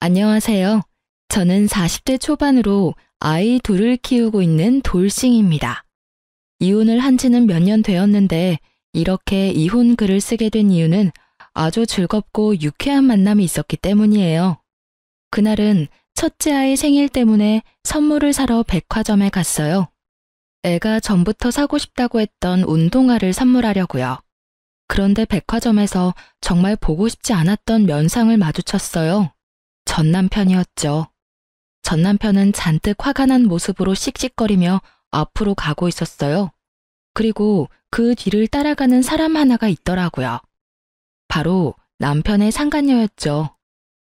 안녕하세요. 저는 40대 초반으로 아이 둘을 키우고 있는 돌싱입니다. 이혼을 한 지는 몇 년 되었는데 이렇게 이혼 글을 쓰게 된 이유는 아주 즐겁고 유쾌한 만남이 있었기 때문이에요. 그날은 첫째 아이 생일 때문에 선물을 사러 백화점에 갔어요. 애가 전부터 사고 싶다고 했던 운동화를 선물하려고요. 그런데 백화점에서 정말 보고 싶지 않았던 면상을 마주쳤어요. 전 남편이었죠. 전 남편은 잔뜩 화가 난 모습으로 씩씩거리며 앞으로 가고 있었어요. 그리고 그 뒤를 따라가는 사람 하나가 있더라고요. 바로 남편의 상간녀였죠.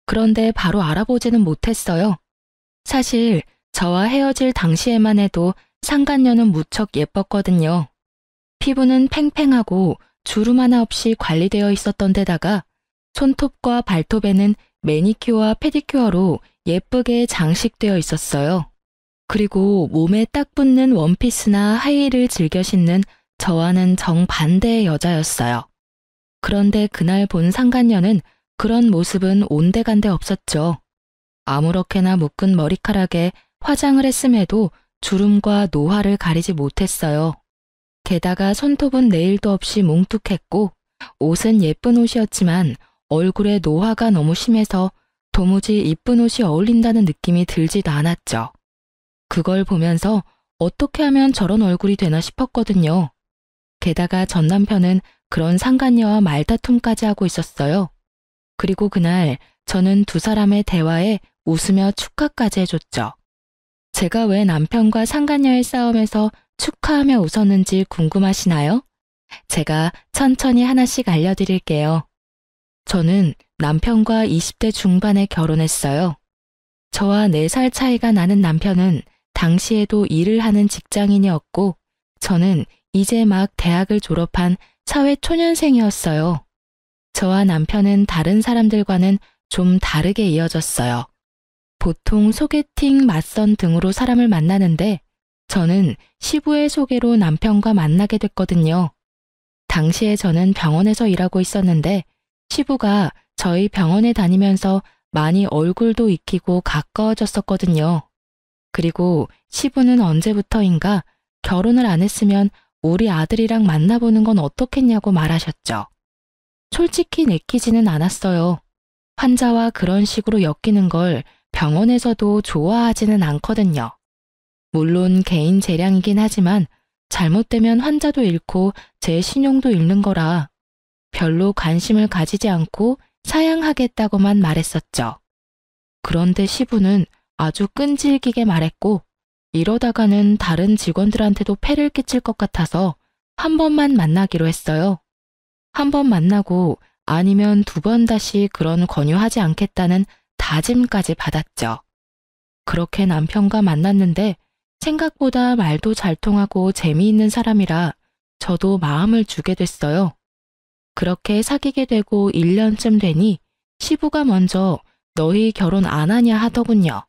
그런데 바로 알아보지는 못했어요. 사실 저와 헤어질 당시에만 해도 상간녀는 무척 예뻤거든요. 피부는 팽팽하고 주름 하나 없이 관리되어 있었던 데다가 손톱과 발톱에는 매니큐어와 페디큐어로 예쁘게 장식되어 있었어요. 그리고 몸에 딱 붙는 원피스나 하이힐을 즐겨 신는 저와는 정반대의 여자였어요. 그런데 그날 본 상간녀는 그런 모습은 온데간데 없었죠. 아무렇게나 묶은 머리카락에 화장을 했음에도 주름과 노화를 가리지 못했어요. 게다가 손톱은 네일도 없이 뭉툭했고 옷은 예쁜 옷이었지만 얼굴에 노화가 너무 심해서 도무지 이쁜 옷이 어울린다는 느낌이 들지도 않았죠. 그걸 보면서 어떻게 하면 저런 얼굴이 되나 싶었거든요. 게다가 전 남편은 그런 상간녀와 말다툼까지 하고 있었어요. 그리고 그날 저는 두 사람의 대화에 웃으며 축하까지 해줬죠. 제가 왜 남편과 상간녀의 싸움에서 축하하며 웃었는지 궁금하시나요? 제가 천천히 하나씩 알려드릴게요. 저는 남편과 20대 중반에 결혼했어요. 저와 4살 차이가 나는 남편은 당시에도 일을 하는 직장인이었고 저는 이제 막 대학을 졸업한 사회초년생이었어요. 저와 남편은 다른 사람들과는 좀 다르게 이어졌어요. 보통 소개팅, 맞선 등으로 사람을 만나는데 저는 시부의 소개로 남편과 만나게 됐거든요. 당시에 저는 병원에서 일하고 있었는데 시부가 저희 병원에 다니면서 많이 얼굴도 익히고 가까워졌었거든요. 그리고 시부는 언제부터인가 결혼을 안 했으면 우리 아들이랑 만나보는 건 어떻겠냐고 말하셨죠. 솔직히 내키지는 않았어요. 환자와 그런 식으로 엮이는 걸 병원에서도 좋아하지는 않거든요. 물론 개인 재량이긴 하지만 잘못되면 환자도 잃고 제 신용도 잃는 거라 별로 관심을 가지지 않고 사양하겠다고만 말했었죠. 그런데 시부는 아주 끈질기게 말했고 이러다가는 다른 직원들한테도 폐를 끼칠 것 같아서 한 번만 만나기로 했어요. 한 번 만나고 아니면 2번 다시 그런 권유하지 않겠다는 다짐까지 받았죠. 그렇게 남편과 만났는데 생각보다 말도 잘 통하고 재미있는 사람이라 저도 마음을 주게 됐어요. 그렇게 사귀게 되고 1년쯤 되니 시부가 먼저 너희 결혼 안 하냐 하더군요.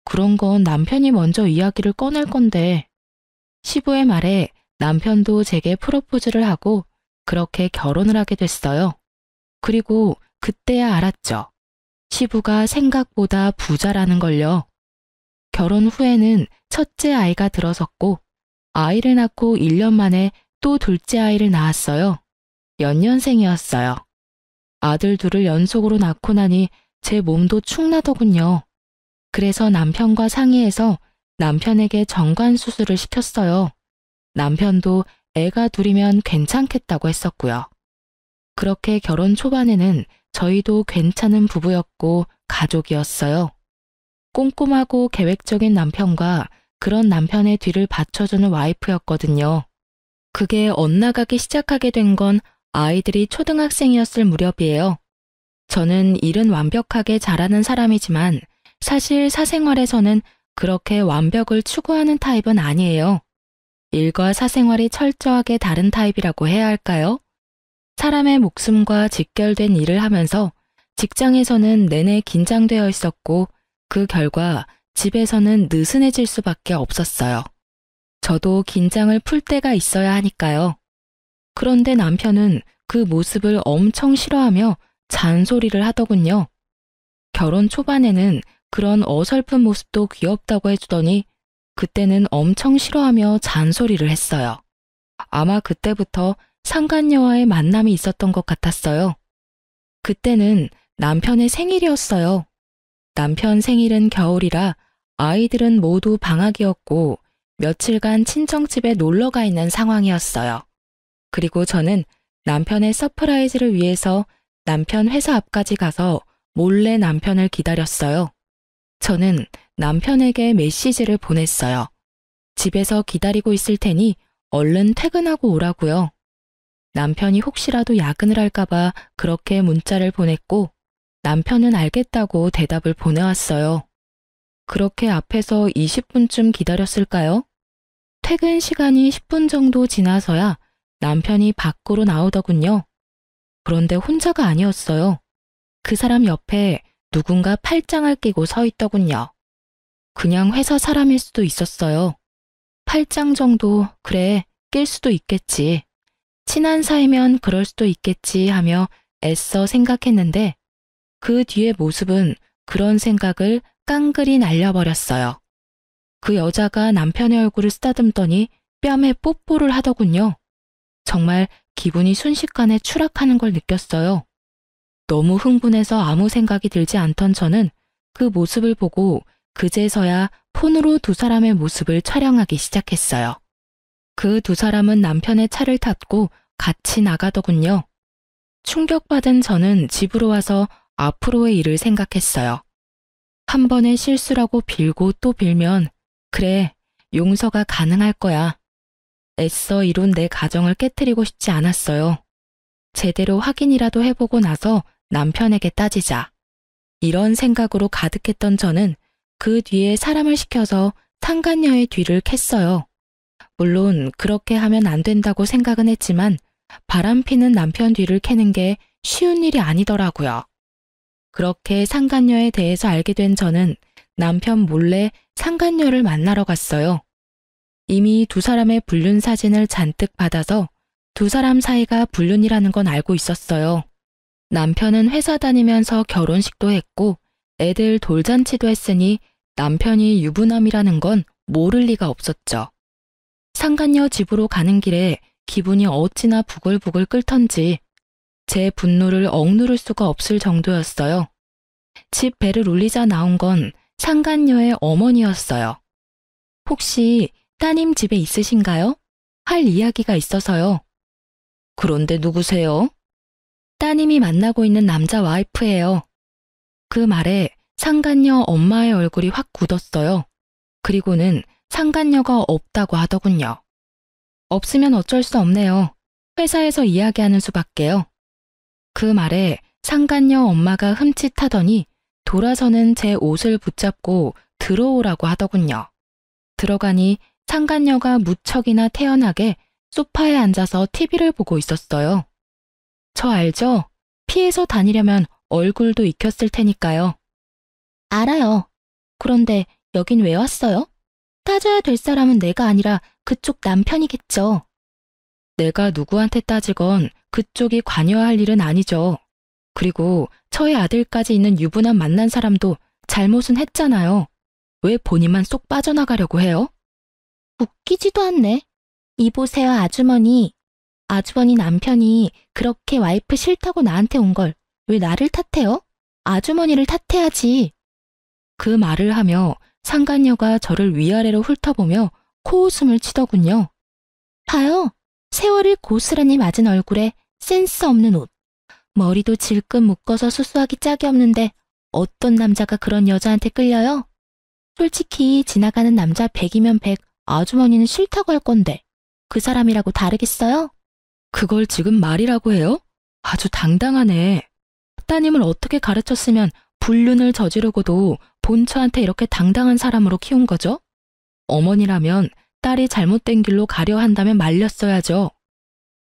그런 건 남편이 먼저 이야기를 꺼낼 건데 시부의 말에 남편도 제게 프로포즈를 하고 그렇게 결혼을 하게 됐어요. 그리고 그때야 알았죠. 시부가 생각보다 부자라는 걸요. 결혼 후에는 첫째 아이가 들어섰고 아이를 낳고 1년 만에 또 둘째 아이를 낳았어요. 연년생이었어요. 아들 둘을 연속으로 낳고 나니 제 몸도 축나더군요. 그래서 남편과 상의해서 남편에게 정관 수술을 시켰어요. 남편도 애가 둘이면 괜찮겠다고 했었고요. 그렇게 결혼 초반에는 저희도 괜찮은 부부였고 가족이었어요. 꼼꼼하고 계획적인 남편과 그런 남편의 뒤를 받쳐주는 와이프였거든요. 그게 엇나가기 시작하게 된 건 아이들이 초등학생이었을 무렵이에요. 저는 일은 완벽하게 잘하는 사람이지만 사실 사생활에서는 그렇게 완벽을 추구하는 타입은 아니에요. 일과 사생활이 철저하게 다른 타입이라고 해야 할까요? 사람의 목숨과 직결된 일을 하면서 직장에서는 내내 긴장되어 있었고 그 결과 집에서는 느슨해질 수밖에 없었어요. 저도 긴장을 풀 때가 있어야 하니까요. 그런데 남편은 그 모습을 엄청 싫어하며 잔소리를 하더군요. 결혼 초반에는 그런 어설픈 모습도 귀엽다고 해주더니 그때는 엄청 싫어하며 잔소리를 했어요. 아마 그때부터 상간녀와의 만남이 있었던 것 같았어요. 그때는 남편의 생일이었어요. 남편 생일은 겨울이라 아이들은 모두 방학이었고 며칠간 친정집에 놀러 가 있는 상황이었어요. 그리고 저는 남편의 서프라이즈를 위해서 남편 회사 앞까지 가서 몰래 남편을 기다렸어요. 저는 남편에게 메시지를 보냈어요. 집에서 기다리고 있을 테니 얼른 퇴근하고 오라고요. 남편이 혹시라도 야근을 할까봐 그렇게 문자를 보냈고 남편은 알겠다고 대답을 보내왔어요. 그렇게 앞에서 20분쯤 기다렸을까요? 퇴근 시간이 10분 정도 지나서야 남편이 밖으로 나오더군요. 그런데 혼자가 아니었어요. 그 사람 옆에 누군가 팔짱을 끼고 서 있더군요. 그냥 회사 사람일 수도 있었어요. 팔짱 정도, 그래, 낄 수도 있겠지. 친한 사이면 그럴 수도 있겠지 하며 애써 생각했는데 그 뒤의 모습은 그런 생각을 깡그리 날려버렸어요. 그 여자가 남편의 얼굴을 쓰다듬더니 뺨에 뽀뽀를 하더군요. 정말 기분이 순식간에 추락하는 걸 느꼈어요. 너무 흥분해서 아무 생각이 들지 않던 저는 그 모습을 보고 그제서야 폰으로 두 사람의 모습을 촬영하기 시작했어요. 그 두 사람은 남편의 차를 탔고 같이 나가더군요. 충격받은 저는 집으로 와서 앞으로의 일을 생각했어요. 한 번의 실수라고 빌고 또 빌면 그래, 용서가 가능할 거야. 애써 이룬 내 가정을 깨트리고 싶지 않았어요. 제대로 확인이라도 해보고 나서 남편에게 따지자. 이런 생각으로 가득했던 저는 그 뒤에 사람을 시켜서 상간녀의 뒤를 캤어요. 물론 그렇게 하면 안 된다고 생각은 했지만 바람피는 남편 뒤를 캐는 게 쉬운 일이 아니더라고요. 그렇게 상간녀에 대해서 알게 된 저는 남편 몰래 상간녀를 만나러 갔어요. 이미 두 사람의 불륜 사진을 잔뜩 받아서 두 사람 사이가 불륜이라는 건 알고 있었어요. 남편은 회사 다니면서 결혼식도 했고 애들 돌잔치도 했으니 남편이 유부남이라는 건 모를 리가 없었죠. 상간녀 집으로 가는 길에 기분이 어찌나 부글부글 끓던지 제 분노를 억누를 수가 없을 정도였어요. 집 배를 울리자 나온 건 상간녀의 어머니였어요. 혹시 따님 집에 있으신가요? 할 이야기가 있어서요. 그런데 누구세요? 따님이 만나고 있는 남자 와이프예요. 그 말에 상간녀 엄마의 얼굴이 확 굳었어요. 그리고는 상간녀가 없다고 하더군요. 없으면 어쩔 수 없네요. 회사에서 이야기하는 수밖에요. 그 말에 상간녀 엄마가 흠칫하더니 돌아서는 제 옷을 붙잡고 들어오라고 하더군요. 들어가니 상간녀가 무척이나 태연하게 소파에 앉아서 TV를 보고 있었어요. 저 알죠? 피해서 다니려면 얼굴도 익혔을 테니까요. 알아요. 그런데 여긴 왜 왔어요? 따져야 될 사람은 내가 아니라 그쪽 남편이겠죠. 내가 누구한테 따지건 그쪽이 관여할 일은 아니죠. 그리고 저의 아들까지 있는 유부남 만난 사람도 잘못은 했잖아요. 왜 본인만 쏙 빠져나가려고 해요? 웃기지도 않네. 이보세요, 아주머니. 아주머니 남편이 그렇게 와이프 싫다고 나한테 온 걸 왜 나를 탓해요? 아주머니를 탓해야지. 그 말을 하며 상간녀가 저를 위아래로 훑어보며 코웃음을 치더군요. 봐요. 세월을 고스란히 맞은 얼굴에 센스 없는 옷. 머리도 질끈 묶어서 수수하기 짝이 없는데 어떤 남자가 그런 여자한테 끌려요? 솔직히 지나가는 남자 100이면 100 아주머니는 싫다고 할 건데 그 사람이라고 다르겠어요? 그걸 지금 말이라고 해요? 아주 당당하네. 따님을 어떻게 가르쳤으면 불륜을 저지르고도 본처한테 이렇게 당당한 사람으로 키운 거죠? 어머니라면 딸이 잘못된 길로 가려 한다면 말렸어야죠.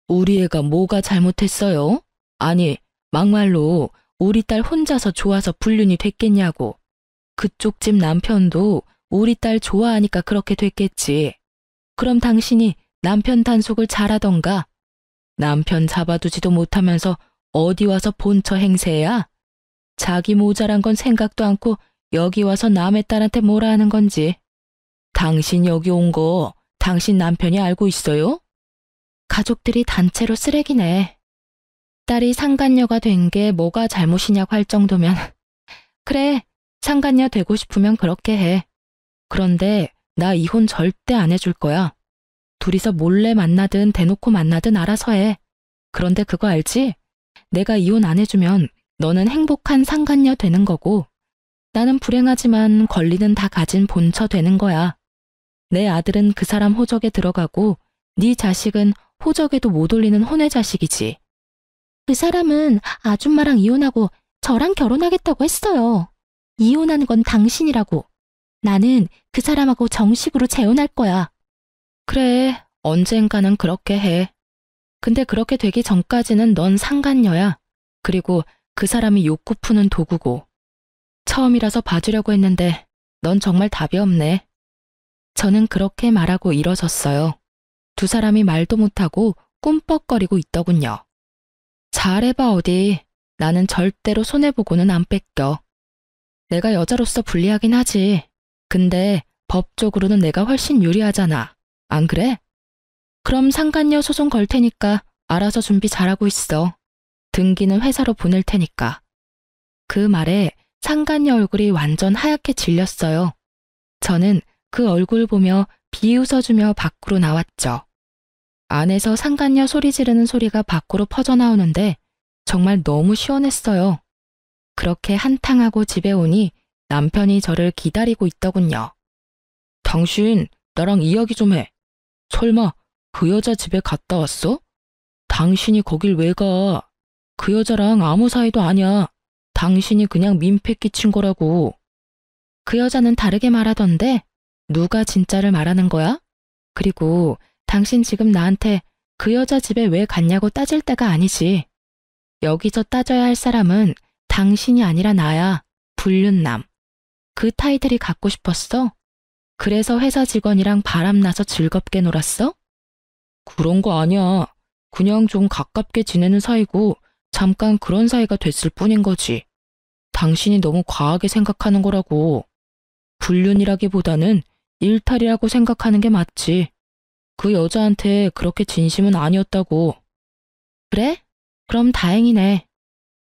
우리 애가 뭐가 잘못했어요? 아니, 막말로 우리 딸 혼자서 좋아서 불륜이 됐겠냐고. 그쪽 집 남편도 우리 딸 좋아하니까 그렇게 됐겠지. 그럼 당신이 남편 단속을 잘하던가. 남편 잡아두지도 못하면서 어디 와서 본처 행세야? 자기 모자란 건 생각도 않고 여기 와서 남의 딸한테 뭐라 하는 건지. 당신 여기 온 거 당신 남편이 알고 있어요? 가족들이 단체로 쓰레기네. 딸이 상간녀가 된 게 뭐가 잘못이냐고 할 정도면 그래, 상간녀 되고 싶으면 그렇게 해. 그런데 나 이혼 절대 안 해줄 거야. 둘이서 몰래 만나든 대놓고 만나든 알아서 해. 그런데 그거 알지? 내가 이혼 안 해주면 너는 행복한 상간녀 되는 거고 나는 불행하지만 권리는 다 가진 본처 되는 거야. 내 아들은 그 사람 호적에 들어가고 네 자식은 호적에도 못 올리는 혼외 자식이지. 그 사람은 아줌마랑 이혼하고 저랑 결혼하겠다고 했어요. 이혼하는 건 당신이라고. 나는 그 사람하고 정식으로 재혼할 거야. 그래, 언젠가는 그렇게 해. 근데 그렇게 되기 전까지는 넌 상간녀야. 그리고 그 사람이 욕구 푸는 도구고. 처음이라서 봐주려고 했는데 넌 정말 답이 없네. 저는 그렇게 말하고 일어섰어요. 두 사람이 말도 못하고 꿈뻑거리고 있더군요. 잘해봐 어디. 나는 절대로 손해보고는 안 뺏겨. 내가 여자로서 불리하긴 하지. 근데 법적으로는 내가 훨씬 유리하잖아. 안 그래? 그럼 상간녀 소송 걸 테니까 알아서 준비 잘하고 있어. 등기는 회사로 보낼 테니까. 그 말에 상간녀 얼굴이 완전 하얗게 질렸어요. 저는 그 얼굴 보며 비웃어주며 밖으로 나왔죠. 안에서 상간녀 소리 지르는 소리가 밖으로 퍼져나오는데 정말 너무 시원했어요. 그렇게 한탕하고 집에 오니 남편이 저를 기다리고 있더군요. 당신 나랑 이야기 좀 해. 설마 그 여자 집에 갔다 왔어? 당신이 거길 왜 가? 그 여자랑 아무 사이도 아니야. 당신이 그냥 민폐 끼친 거라고. 그 여자는 다르게 말하던데 누가 진짜를 말하는 거야? 그리고 당신 지금 나한테 그 여자 집에 왜 갔냐고 따질 때가 아니지. 여기서 따져야 할 사람은 당신이 아니라 나야. 불륜남. 그 타이틀이 갖고 싶었어? 그래서 회사 직원이랑 바람나서 즐겁게 놀았어? 그런 거 아니야. 그냥 좀 가깝게 지내는 사이고 잠깐 그런 사이가 됐을 뿐인 거지. 당신이 너무 과하게 생각하는 거라고. 불륜이라기보다는 일탈이라고 생각하는 게 맞지. 그 여자한테 그렇게 진심은 아니었다고. 그래? 그럼 다행이네.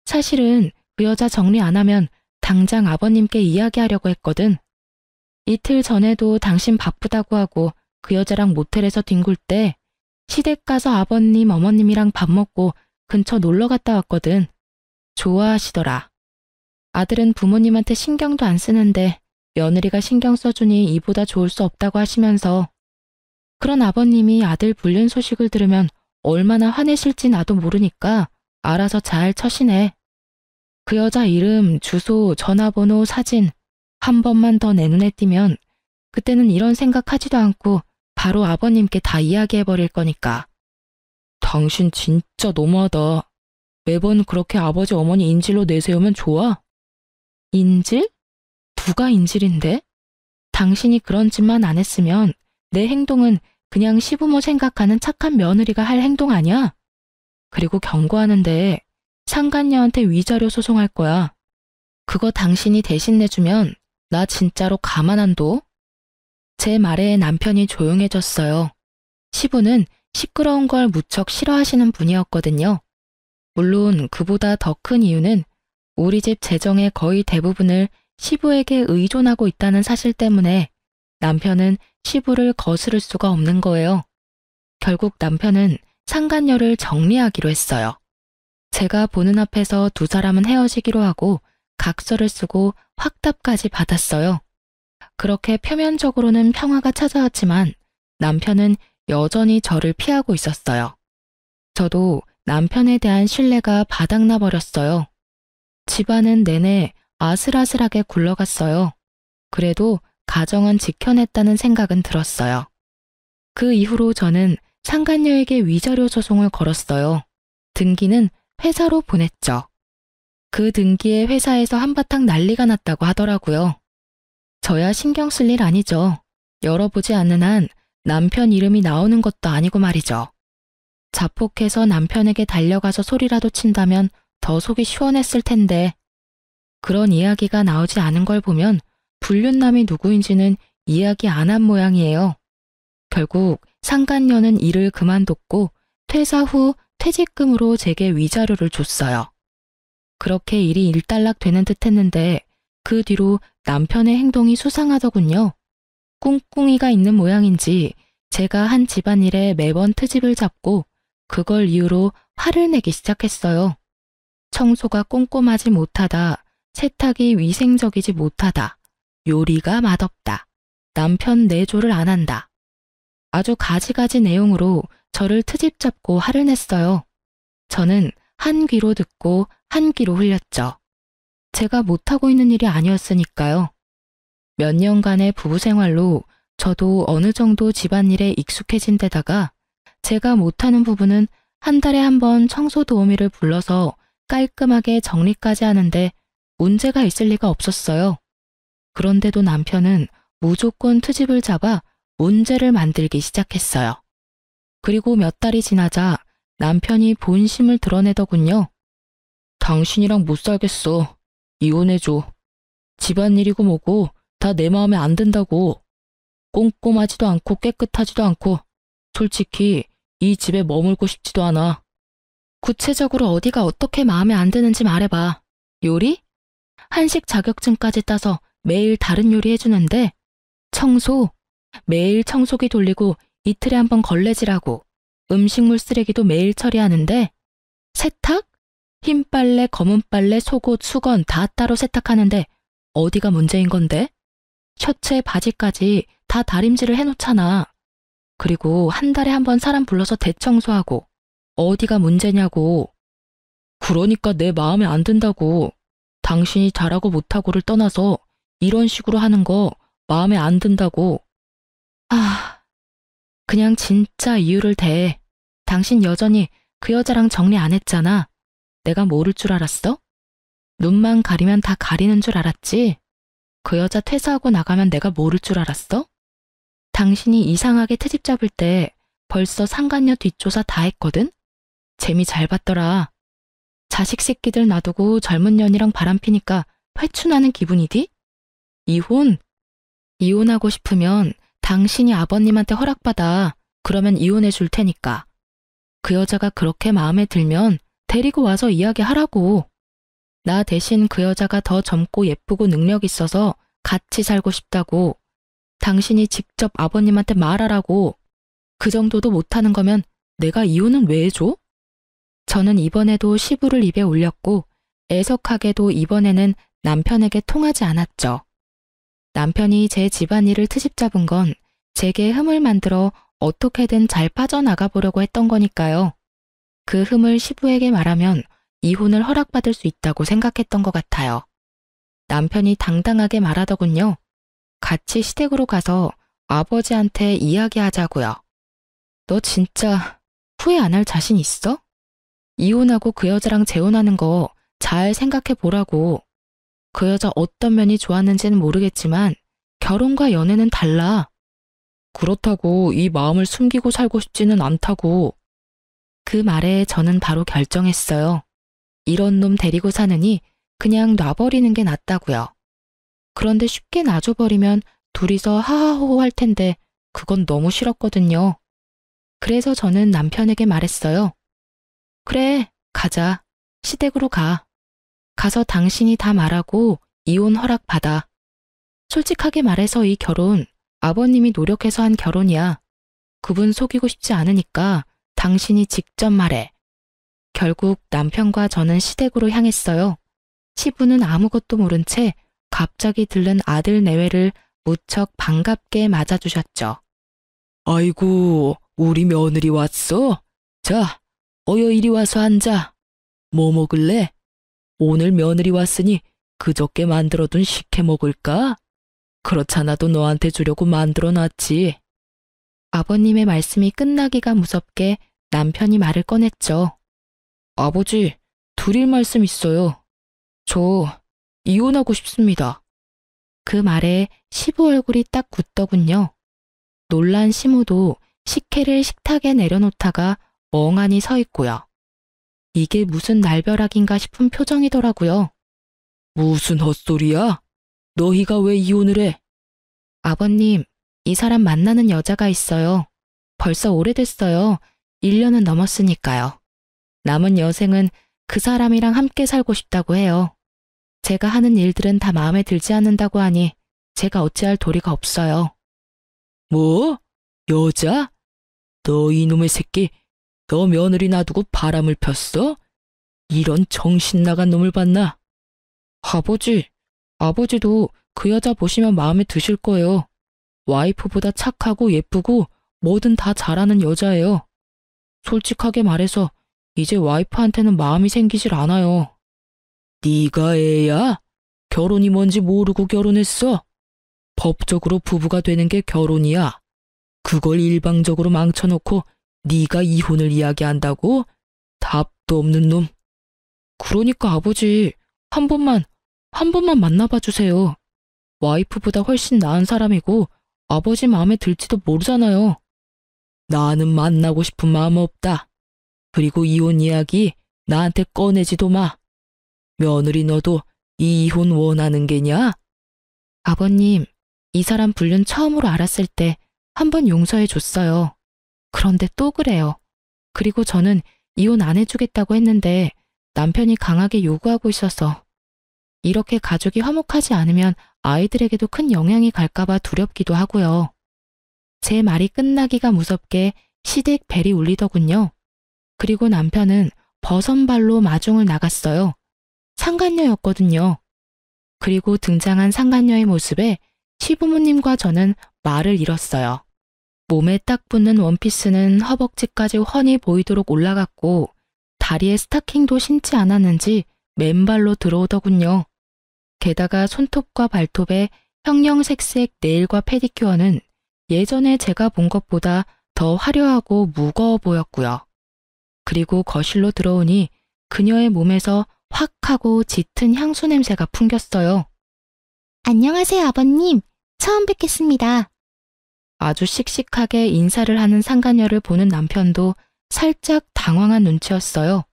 사실은 그 여자 정리 안 하면 당장 아버님께 이야기하려고 했거든. 이틀 전에도 당신 바쁘다고 하고 그 여자랑 모텔에서 뒹굴 때 시댁 가서 아버님, 어머님이랑 밥 먹고 근처 놀러 갔다 왔거든. 좋아하시더라. 아들은 부모님한테 신경도 안 쓰는데 며느리가 신경 써주니 이보다 좋을 수 없다고 하시면서 그런 아버님이 아들 불륜 소식을 들으면 얼마나 화내실지 나도 모르니까 알아서 잘 처시네. 그 여자 이름, 주소, 전화번호, 사진 한 번만 더 내 눈에 띄면 그때는 이런 생각하지도 않고 바로 아버님께 다 이야기해버릴 거니까. 당신 진짜 너무하다. 매번 그렇게 아버지 어머니 인질로 내세우면 좋아? 인질? 누가 인질인데? 당신이 그런 짓만 안 했으면 내 행동은 그냥 시부모 생각하는 착한 며느리가 할 행동 아니야? 그리고 경고하는데 상간녀한테 위자료 소송할 거야. 그거 당신이 대신 내주면 나 진짜로 가만 안 둬? 제 말에 남편이 조용해졌어요. 시부는 시끄러운 걸 무척 싫어하시는 분이었거든요. 물론 그보다 더 큰 이유는 우리 집 재정의 거의 대부분을 시부에게 의존하고 있다는 사실 때문에 남편은 시부를 거스를 수가 없는 거예요. 결국 남편은 상간녀를 정리하기로 했어요. 제가 보는 앞에서 두 사람은 헤어지기로 하고 각서를 쓰고 확답까지 받았어요. 그렇게 표면적으로는 평화가 찾아왔지만 남편은 여전히 저를 피하고 있었어요. 저도 남편에 대한 신뢰가 바닥나 버렸어요. 집안은 내내 아슬아슬하게 굴러갔어요. 그래도 가정은 지켜냈다는 생각은 들었어요. 그 이후로 저는 상간녀에게 위자료 소송을 걸었어요. 등기는 회사로 보냈죠. 그 등기에 회사에서 한바탕 난리가 났다고 하더라고요. 저야 신경 쓸 일 아니죠. 열어보지 않는 한 남편 이름이 나오는 것도 아니고 말이죠. 자폭해서 남편에게 달려가서 소리라도 친다면 더 속이 시원했을 텐데 그런 이야기가 나오지 않은 걸 보면 불륜남이 누구인지는 이야기 안 한 모양이에요. 결국 상간녀는 일을 그만뒀고 퇴사 후 퇴직금으로 제게 위자료를 줬어요. 그렇게 일이 일단락되는 듯 했는데 그 뒤로 남편의 행동이 수상하더군요. 꿍꿍이가 있는 모양인지 제가 한 집안일에 매번 트집을 잡고 그걸 이유로 화를 내기 시작했어요. 청소가 꼼꼼하지 못하다, 세탁이 위생적이지 못하다, 요리가 맛없다, 남편 내조를 안 한다. 아주 가지가지 내용으로 저를 트집 잡고 화를 냈어요. 저는 한 귀로 듣고 한 귀로 흘렸죠. 제가 못하고 있는 일이 아니었으니까요. 몇 년간의 부부 생활로 저도 어느 정도 집안일에 익숙해진 데다가 제가 못하는 부분은 한 달에 한 번 청소 도우미를 불러서 깔끔하게 정리까지 하는데 문제가 있을 리가 없었어요. 그런데도 남편은 무조건 트집을 잡아 문제를 만들기 시작했어요. 그리고 몇 달이 지나자 남편이 본심을 드러내더군요. 당신이랑 못 살겠어. 이혼해줘. 집안일이고 뭐고 다 내 마음에 안 든다고. 꼼꼼하지도 않고 깨끗하지도 않고 솔직히 이 집에 머물고 싶지도 않아. 구체적으로 어디가 어떻게 마음에 안 드는지 말해봐. 요리? 한식 자격증까지 따서 매일 다른 요리 해주는데 청소? 매일 청소기 돌리고 이틀에 한 번 걸레질하고 음식물 쓰레기도 매일 처리하는데 세탁? 흰 빨래, 검은 빨래, 속옷, 수건 다 따로 세탁하는데 어디가 문제인 건데? 셔츠에 바지까지 다 다림질을 해놓잖아. 그리고 한 달에 한 번 사람 불러서 대청소하고 어디가 문제냐고. 그러니까 내 마음에 안 든다고. 당신이 잘하고 못하고를 떠나서 이런 식으로 하는 거 마음에 안 든다고. 그냥 진짜 이유를 대. 당신 여전히 그 여자랑 정리 안 했잖아. 내가 모를 줄 알았어? 눈만 가리면 다 가리는 줄 알았지? 그 여자 퇴사하고 나가면 내가 모를 줄 알았어? 당신이 이상하게 트집 잡을 때 벌써 상간녀 뒷조사 다 했거든? 재미 잘 봤더라. 자식 새끼들 놔두고 젊은 년이랑 바람피니까 회춘하는 기분이디? 이혼? 이혼하고 싶으면 당신이 아버님한테 허락받아. 그러면 이혼해 줄 테니까. 그 여자가 그렇게 마음에 들면 데리고 와서 이야기하라고. 나 대신 그 여자가 더 젊고 예쁘고 능력 있어서 같이 살고 싶다고. 당신이 직접 아버님한테 말하라고. 그 정도도 못하는 거면 내가 이혼은 왜 해줘? 저는 이번에도 시부를 입에 올렸고 애석하게도 이번에는 남편에게 통하지 않았죠. 남편이 제 집안일을 트집 잡은 건 제게 흠을 만들어 어떻게든 잘 빠져나가 보려고 했던 거니까요. 그 흠을 시부에게 말하면 이혼을 허락받을 수 있다고 생각했던 것 같아요. 남편이 당당하게 말하더군요. 같이 시댁으로 가서 아버지한테 이야기하자고요. 너 진짜 후회 안 할 자신 있어? 이혼하고 그 여자랑 재혼하는 거 잘 생각해 보라고. 그 여자 어떤 면이 좋았는지는 모르겠지만 결혼과 연애는 달라. 그렇다고 이 마음을 숨기고 살고 싶지는 않다고. 그 말에 저는 바로 결정했어요. 이런 놈 데리고 사느니 그냥 놔버리는 게 낫다고요. 그런데 쉽게 놔줘버리면 둘이서 하하호호 할 텐데 그건 너무 싫었거든요. 그래서 저는 남편에게 말했어요. 그래, 가자. 시댁으로 가. 가서 당신이 다 말하고 이혼 허락 받아. 솔직하게 말해서 이 결혼 아버님이 노력해서 한 결혼이야. 그분 속이고 싶지 않으니까 당신이 직접 말해. 결국 남편과 저는 시댁으로 향했어요. 시부는 아무것도 모른 채 갑자기 들른 아들 내외를 무척 반갑게 맞아주셨죠. 아이고, 우리 며느리 왔어? 자, 어여 이리 와서 앉아. 뭐 먹을래? 오늘 며느리 왔으니 그저께 만들어둔 식혜 먹을까? 그렇잖아도 너한테 주려고 만들어놨지. 아버님의 말씀이 끝나기가 무섭게 남편이 말을 꺼냈죠. 아버지, 드릴 말씀 있어요. 저 이혼하고 싶습니다. 그 말에 시부 얼굴이 딱 굳더군요. 놀란 시모도 식혜를 식탁에 내려놓다가 멍하니 서 있고요. 이게 무슨 날벼락인가 싶은 표정이더라고요. 무슨 헛소리야? 너희가 왜 이혼을 해? 아버님, 이 사람 만나는 여자가 있어요. 벌써 오래됐어요. 1년은 넘었으니까요. 남은 여생은 그 사람이랑 함께 살고 싶다고 해요. 제가 하는 일들은 다 마음에 들지 않는다고 하니 제가 어찌할 도리가 없어요. 뭐? 여자? 너 이놈의 새끼, 너 며느리 놔두고 바람을 폈어? 이런 정신 나간 놈을 봤나? 아버지도 그 여자 보시면 마음에 드실 거예요. 와이프보다 착하고 예쁘고 뭐든 다 잘하는 여자예요. 솔직하게 말해서 이제 와이프한테는 마음이 생기질 않아요. 네가 애야? 결혼이 뭔지 모르고 결혼했어? 법적으로 부부가 되는 게 결혼이야. 그걸 일방적으로 망쳐놓고 네가 이혼을 이야기한다고? 답도 없는 놈. 그러니까 아버지, 한 번만 만나봐 주세요. 와이프보다 훨씬 나은 사람이고 아버지 마음에 들지도 모르잖아요. 나는 만나고 싶은 마음 없다. 그리고 이혼 이야기 나한테 꺼내지도 마. 며느리 너도 이 이혼 원하는 게냐? 아버님, 이 사람 불륜 처음으로 알았을 때 한 번 용서해 줬어요. 그런데 또 그래요. 그리고 저는 이혼 안 해주겠다고 했는데 남편이 강하게 요구하고 있어서 이렇게 가족이 화목하지 않으면 아이들에게도 큰 영향이 갈까봐 두렵기도 하고요. 제 말이 끝나기가 무섭게 시댁 벨이 울리더군요. 그리고 남편은 버선발로 마중을 나갔어요. 상간녀였거든요. 그리고 등장한 상간녀의 모습에 시부모님과 저는 말을 잃었어요. 몸에 딱 붙는 원피스는 허벅지까지 훤히 보이도록 올라갔고 다리에 스타킹도 신지 않았는지 맨발로 들어오더군요. 게다가 손톱과 발톱에 형형색색 네일과 페디큐어는 예전에 제가 본 것보다 더 화려하고 무거워 보였고요. 그리고 거실로 들어오니 그녀의 몸에서 확 하고 짙은 향수 냄새가 풍겼어요. 안녕하세요, 아버님. 처음 뵙겠습니다. 아주 씩씩하게 인사를 하는 상간녀를 보는 남편도 살짝 당황한 눈치였어요.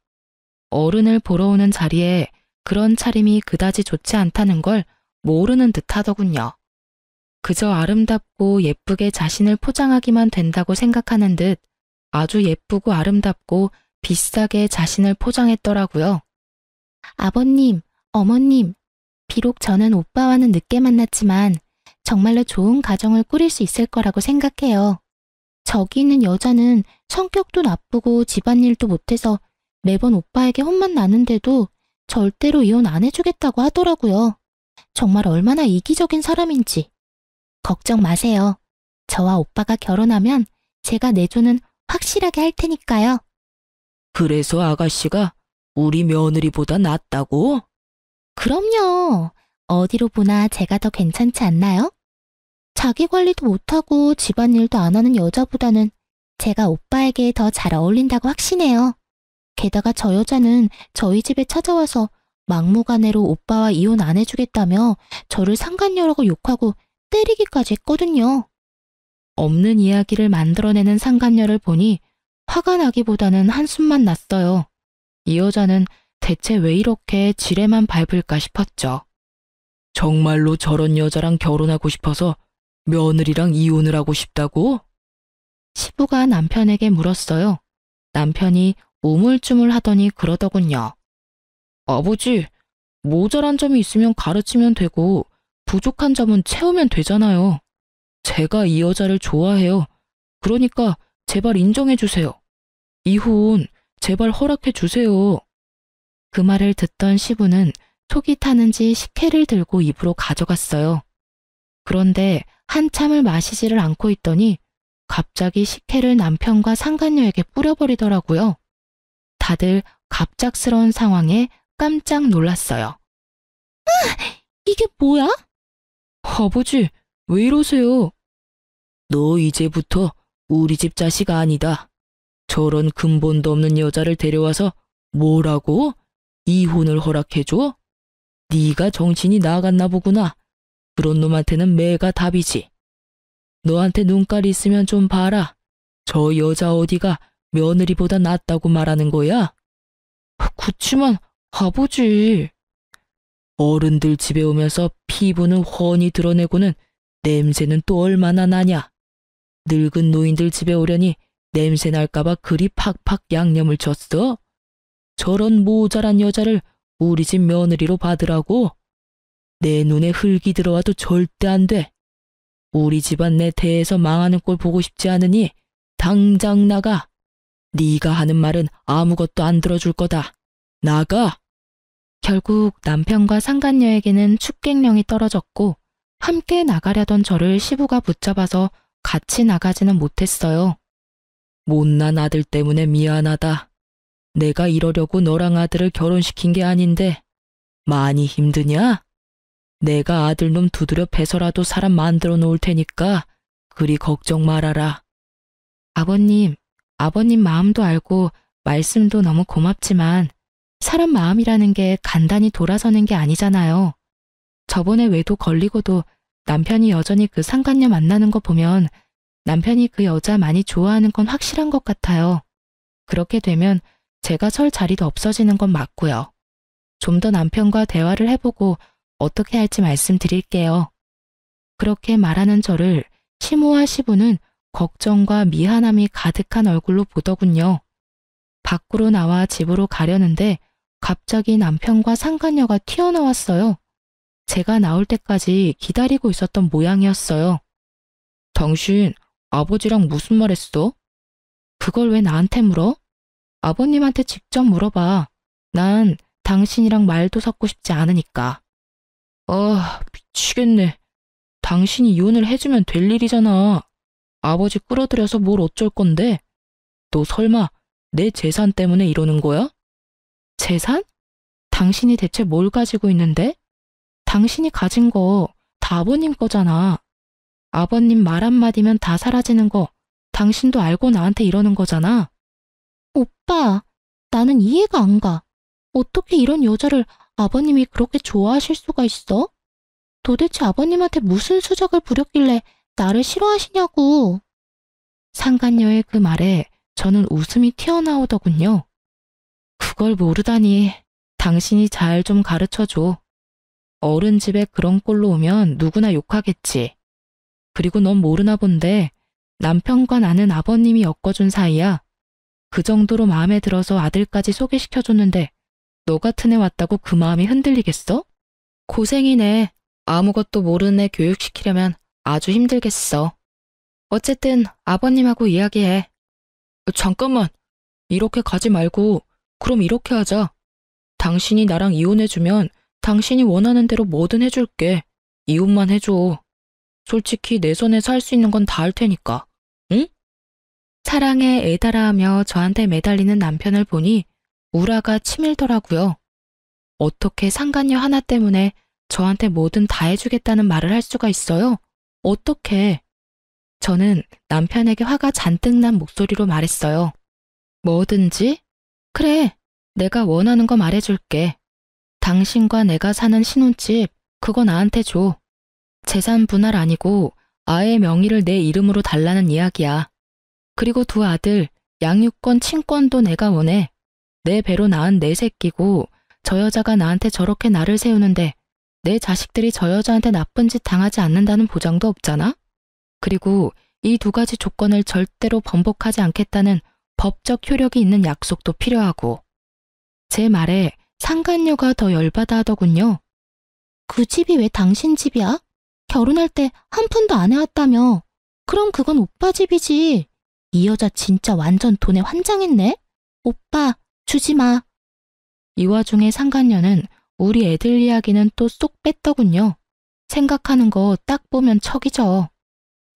어른을 보러 오는 자리에 그런 차림이 그다지 좋지 않다는 걸 모르는 듯 하더군요. 그저 아름답고 예쁘게 자신을 포장하기만 된다고 생각하는 듯 아주 예쁘고 아름답고 비싸게 자신을 포장했더라고요. 아버님, 어머님, 비록 저는 오빠와는 늦게 만났지만 정말로 좋은 가정을 꾸릴 수 있을 거라고 생각해요. 저기 있는 여자는 성격도 나쁘고 집안일도 못해서 매번 오빠에게 혼만 나는데도 절대로 이혼 안 해주겠다고 하더라고요. 정말 얼마나 이기적인 사람인지. 걱정 마세요. 저와 오빠가 결혼하면 제가 내조는 확실하게 할 테니까요. 그래서 아가씨가 우리 며느리보다 낫다고? 그럼요. 어디로 보나 제가 더 괜찮지 않나요? 자기 관리도 못하고 집안일도 안 하는 여자보다는 제가 오빠에게 더 잘 어울린다고 확신해요. 게다가 저 여자는 저희 집에 찾아와서 막무가내로 오빠와 이혼 안 해주겠다며 저를 상간녀라고 욕하고 때리기까지 했거든요. 없는 이야기를 만들어내는 상간녀를 보니 화가 나기보다는 한숨만 났어요. 이 여자는 대체 왜 이렇게 지레만 밟을까 싶었죠. 정말로 저런 여자랑 결혼하고 싶어서 며느리랑 이혼을 하고 싶다고? 시부가 남편에게 물었어요. 남편이 우물쭈물 하더니 그러더군요. 아버지, 모자란 점이 있으면 가르치면 되고 부족한 점은 채우면 되잖아요. 제가 이 여자를 좋아해요. 그러니까 제발 인정해 주세요. 이혼 제발 허락해 주세요. 그 말을 듣던 시부는 속이 타는지 식혜를 들고 입으로 가져갔어요. 그런데 한참을 마시지를 않고 있더니 갑자기 식혜를 남편과 상간녀에게 뿌려버리더라고요. 다들 갑작스러운 상황에 깜짝 놀랐어요. 이게 뭐야? 아버지, 왜 이러세요? 너 이제부터 우리 집 자식 아니다. 저런 근본도 없는 여자를 데려와서 뭐라고? 이혼을 허락해줘? 네가 정신이 나갔나 보구나. 그런 놈한테는 매가 답이지. 너한테 눈깔이 있으면 좀 봐라. 저 여자 어디가 며느리보다 낫다고 말하는 거야? 그치만 아버지. 어른들 집에 오면서 피부는 훤히 드러내고는 냄새는 또 얼마나 나냐. 늙은 노인들 집에 오려니 냄새 날까봐 그리 팍팍 양념을 쳤어. 저런 모자란 여자를 우리 집 며느리로 받으라고? 내 눈에 흙이 들어와도 절대 안 돼. 우리 집안 내 대에서 망하는 꼴 보고 싶지 않으니 당장 나가. 네가 하는 말은 아무것도 안 들어줄 거다. 나가! 결국 남편과 상간녀에게는 축객령이 떨어졌고 함께 나가려던 저를 시부가 붙잡아서 같이 나가지는 못했어요. 못난 아들 때문에 미안하다. 내가 이러려고 너랑 아들을 결혼시킨 게 아닌데 많이 힘드냐? 내가 아들놈 두드려 패서라도 사람 만들어 놓을 테니까 그리 걱정 말아라. 아버님 마음도 알고 말씀도 너무 고맙지만 사람 마음이라는 게 간단히 돌아서는 게 아니잖아요. 저번에 외도 걸리고도 남편이 여전히 그 상간녀 만나는 거 보면 남편이 그 여자 많이 좋아하는 건 확실한 것 같아요. 그렇게 되면 제가 설 자리도 없어지는 건 맞고요. 좀 더 남편과 대화를 해보고 어떻게 할지 말씀드릴게요. 그렇게 말하는 저를 시모와 시부는 걱정과 미안함이 가득한 얼굴로 보더군요. 밖으로 나와 집으로 가려는데 갑자기 남편과 상간녀가 튀어나왔어요. 제가 나올 때까지 기다리고 있었던 모양이었어요. 당신 아버지랑 무슨 말 했어? 그걸 왜 나한테 물어? 아버님한테 직접 물어봐. 난 당신이랑 말도 섞고 싶지 않으니까. 아, 미치겠네. 당신이 이혼을 해주면 될 일이잖아. 아버지 끌어들여서 뭘 어쩔 건데? 너 설마 내 재산 때문에 이러는 거야? 재산? 당신이 대체 뭘 가지고 있는데? 당신이 가진 거 다 아버님 거잖아. 아버님 말 한마디면 다 사라지는 거 당신도 알고 나한테 이러는 거잖아. 오빠, 나는 이해가 안 가. 어떻게 이런 여자를 아버님이 그렇게 좋아하실 수가 있어? 도대체 아버님한테 무슨 수작을 부렸길래 나를 싫어하시냐고. 상간녀의 그 말에 저는 웃음이 튀어나오더군요. 그걸 모르다니. 당신이 잘 좀 가르쳐줘. 어른 집에 그런 꼴로 오면 누구나 욕하겠지. 그리고 넌 모르나 본데 남편과 나는 아버님이 엮어준 사이야. 그 정도로 마음에 들어서 아들까지 소개시켜줬는데 너 같은 애 왔다고 그 마음이 흔들리겠어? 고생이네. 아무것도 모르는 애 교육시키려면 아주 힘들겠어. 어쨌든 아버님하고 이야기해. 잠깐만. 이렇게 가지 말고 그럼 이렇게 하자. 당신이 나랑 이혼해주면 당신이 원하는 대로 뭐든 해줄게. 이혼만 해줘. 솔직히 내 손에서 할 수 있는 건 다 할 테니까. 응? 사랑에 애달아하며 저한테 매달리는 남편을 보니 우라가 치밀더라고요. 어떻게 상간녀 하나 때문에 저한테 뭐든 다 해주겠다는 말을 할 수가 있어요? 어떻게? 저는 남편에게 화가 잔뜩 난 목소리로 말했어요. 뭐든지? 그래, 내가 원하는 거 말해줄게. 당신과 내가 사는 신혼집, 그거 나한테 줘. 재산 분할 아니고 아의 명의를 내 이름으로 달라는 이야기야. 그리고 두 아들, 양육권, 친권도 내가 원해. 내 배로 낳은 내 새끼고 저 여자가 나한테 저렇게 나를 세우는데 내 자식들이 저 여자한테 나쁜 짓 당하지 않는다는 보장도 없잖아? 그리고 이 두 가지 조건을 절대로 번복하지 않겠다는 법적 효력이 있는 약속도 필요하고. 제 말에 상간녀가 더 열받아 하더군요. 그 집이 왜 당신 집이야? 결혼할 때 한 푼도 안 해왔다며. 그럼 그건 오빠 집이지. 이 여자 진짜 완전 돈에 환장했네. 오빠, 주지 마. 이 와중에 상간녀는 우리 애들 이야기는 또 쏙 뺐더군요. 생각하는 거 딱 보면 척이죠.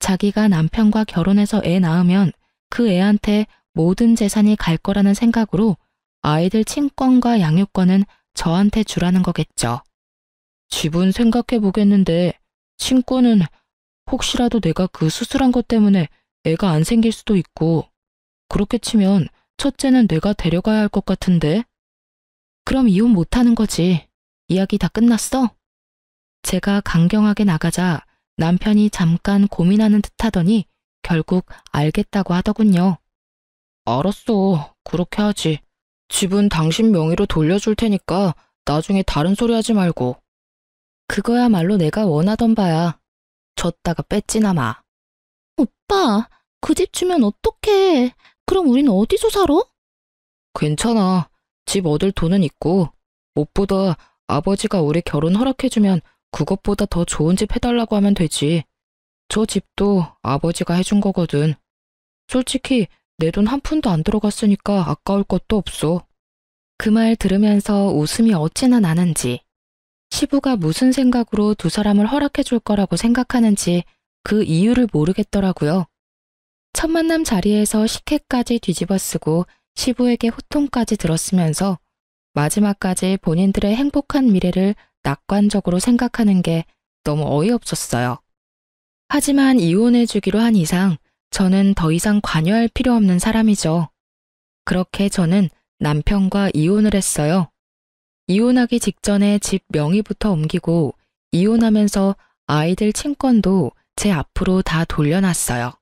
자기가 남편과 결혼해서 애 낳으면 그 애한테 모든 재산이 갈 거라는 생각으로 아이들 친권과 양육권은 저한테 주라는 거겠죠. 집은 생각해 보겠는데 친권은 혹시라도 내가 그 수술한 것 때문에 애가 안 생길 수도 있고, 그렇게 치면 첫째는 내가 데려가야 할 것 같은데. 그럼 이혼 못하는 거지. 이야기 다 끝났어? 제가 강경하게 나가자 남편이 잠깐 고민하는 듯 하더니 결국 알겠다고 하더군요. 알았어. 그렇게 하지. 집은 당신 명의로 돌려줄 테니까 나중에 다른 소리 하지 말고. 그거야말로 내가 원하던 바야. 줬다가 뺐지나 마. 오빠, 그 집 주면 어떡해. 그럼 우린 어디서 살아? 괜찮아. 집 얻을 돈은 있고, 무엇보다 아버지가 우리 결혼 허락해주면 그것보다 더 좋은 집 해달라고 하면 되지. 저 집도 아버지가 해준 거거든. 솔직히 내 돈 한 푼도 안 들어갔으니까 아까울 것도 없어. 그 말 들으면서 웃음이 어찌나 나는지, 시부가 무슨 생각으로 두 사람을 허락해줄 거라고 생각하는지 그 이유를 모르겠더라고요. 첫 만남 자리에서 식혜까지 뒤집어 쓰고 시부에게 호통까지 들었으면서 마지막까지 본인들의 행복한 미래를 낙관적으로 생각하는 게 너무 어이없었어요. 하지만 이혼해주기로 한 이상 저는 더 이상 관여할 필요 없는 사람이죠. 그렇게 저는 남편과 이혼을 했어요. 이혼하기 직전에 집 명의부터 옮기고 이혼하면서 아이들 친권도 제 앞으로 다 돌려놨어요.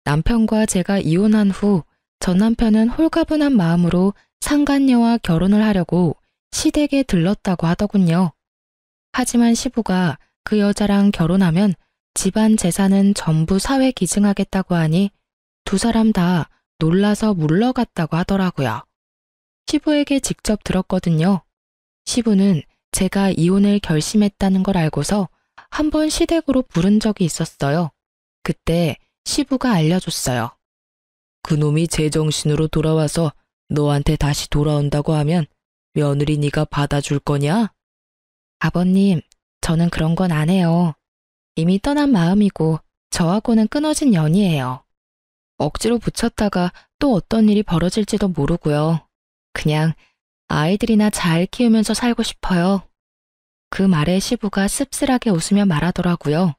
남편과 제가 이혼한 후 전 남편은 홀가분한 마음으로 상간녀와 결혼을 하려고 시댁에 들렀다고 하더군요. 하지만 시부가 그 여자랑 결혼하면 집안 재산은 전부 사회 기증하겠다고 하니 두 사람 다 놀라서 물러갔다고 하더라고요. 시부에게 직접 들었거든요. 시부는 제가 이혼을 결심했다는 걸 알고서 한 번 시댁으로 부른 적이 있었어요. 그때 시부가 알려줬어요. 그놈이 제정신으로 돌아와서 너한테 다시 돌아온다고 하면 며느리 네가 받아줄 거냐? 아버님, 저는 그런 건 안 해요. 이미 떠난 마음이고 저하고는 끊어진 연이에요. 억지로 붙였다가 또 어떤 일이 벌어질지도 모르고요. 그냥 아이들이나 잘 키우면서 살고 싶어요. 그 말에 시부가 씁쓸하게 웃으며 말하더라고요.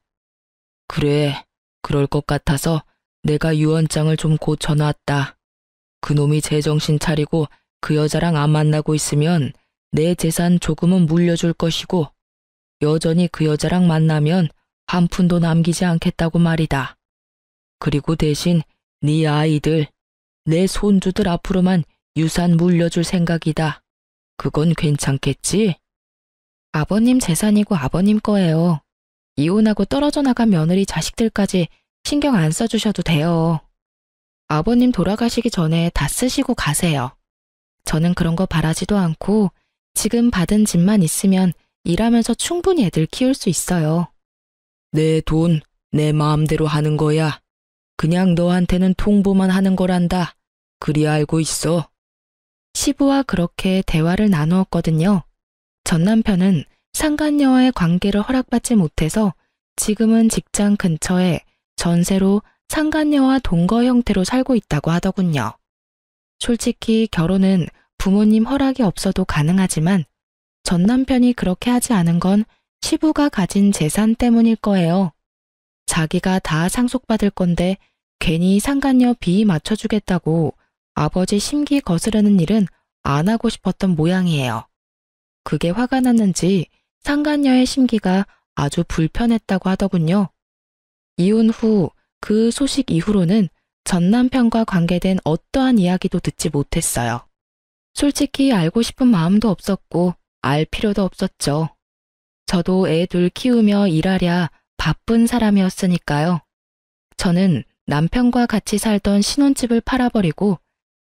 그래, 그럴 것 같아서 내가 유언장을 좀 고쳐놨다. 그놈이 제정신 차리고 그 여자랑 안 만나고 있으면 내 재산 조금은 물려줄 것이고 여전히 그 여자랑 만나면 한 푼도 남기지 않겠다고 말이다. 그리고 대신 네 아이들, 내 손주들 앞으로만 유산 물려줄 생각이다. 그건 괜찮겠지? 아버님 재산이고 아버님 거예요. 이혼하고 떨어져 나간 며느리 자식들까지 신경 안 써주셔도 돼요. 아버님 돌아가시기 전에 다 쓰시고 가세요. 저는 그런 거 바라지도 않고 지금 받은 집만 있으면 일하면서 충분히 애들 키울 수 있어요. 내 돈, 내 마음대로 하는 거야. 그냥 너한테는 통보만 하는 거란다. 그리 알고 있어. 시부와 그렇게 대화를 나누었거든요. 전 남편은 상간녀와의 관계를 허락받지 못해서 지금은 직장 근처에 전세로 상간녀와 동거 형태로 살고 있다고 하더군요. 솔직히 결혼은 부모님 허락이 없어도 가능하지만 전 남편이 그렇게 하지 않은 건 시부가 가진 재산 때문일 거예요. 자기가 다 상속받을 건데 괜히 상간녀 비위 맞춰주겠다고 아버지 심기 거스르는 일은 안 하고 싶었던 모양이에요. 그게 화가 났는지 상간녀의 심기가 아주 불편했다고 하더군요. 이혼 후 그 소식 이후로는 전 남편과 관계된 어떠한 이야기도 듣지 못했어요. 솔직히 알고 싶은 마음도 없었고 알 필요도 없었죠. 저도 애 둘 키우며 일하랴 바쁜 사람이었으니까요. 저는 남편과 같이 살던 신혼집을 팔아버리고